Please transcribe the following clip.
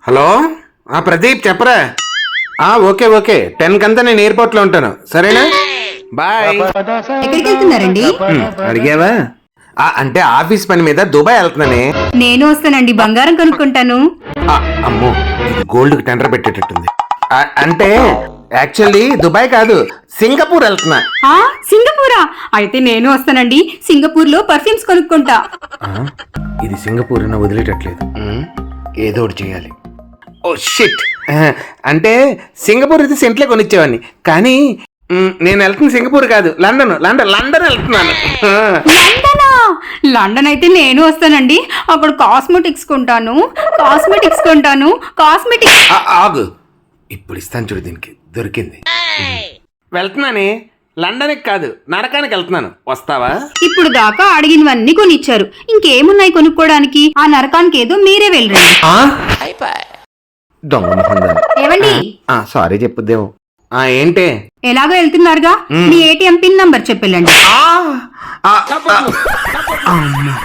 Hello Pradeep చెప్పరా. Okay okay 10 కంతా నేను ఎయిర్పోర్ట్ లో ఉంటాను, సరేనా? బాయ్. ఎక్కడికి వెళ్తున్నారండి? అడిగావా? అంటే ఆఫీస్ పని మీద దుబాయ్ వెళ్తున్నానే. నేను వస్తానండి, బంగారం కొనుక్కుంటాను. అమ్మో, ఇది గోల్డ్ కి టెండర్ పెట్టేటట్టుంది. అంటే యాక్చువల్లీ దుబాయ్ కాదు, సింగపూర్ వెళ్తున్నా. సింగపూరా? అయితే నేను వస్తానండి, సింగపూర్ లో పర్ఫ్యూమ్స్ కొనుక్కుంటా. ఇది సింగపూర్ వదిలేటట్లేదు, ఏదో ఒకటి చేయాలి. Oh shit. అంటే సింగపూర్ అయితే సెంట్లే కొనిచ్చేవాడిని, కానీ నేను వెళ్తున్న సింగపూర్ కాదు, లండన్ లండన్ లండన్ వెళ్తున్నాను. లండన్ అయితే నేను వస్తానండి, అక్కడ కాస్మెటిక్స్ కొంటాను. ఆగు, ఇప్పుడు ఇస్తాను చూడు, దీనికి దొరికింది. వెళ్తున్నానే, లండన్కి కాదు నరకానికి వెళ్తున్నాను, వస్తావా? ఇప్పుడు దాకా అడిగినవన్నీ కొనిచ్చారు, ఇంకేమున్నాయి కొనుక్కోవడానికి? ఆ నరకానికి ఏదో మీరే వెళ్ళండి. దొంగ మొహందాన్ని. ఏవండి? సారీ చెప్పుద్దేమో. ఏంటే? ఎలాగో వెళ్తున్నారుగా, మీ ఏటీఎం పిన్ నంబర్ చెప్పెళ్ళండి. అమ్మా.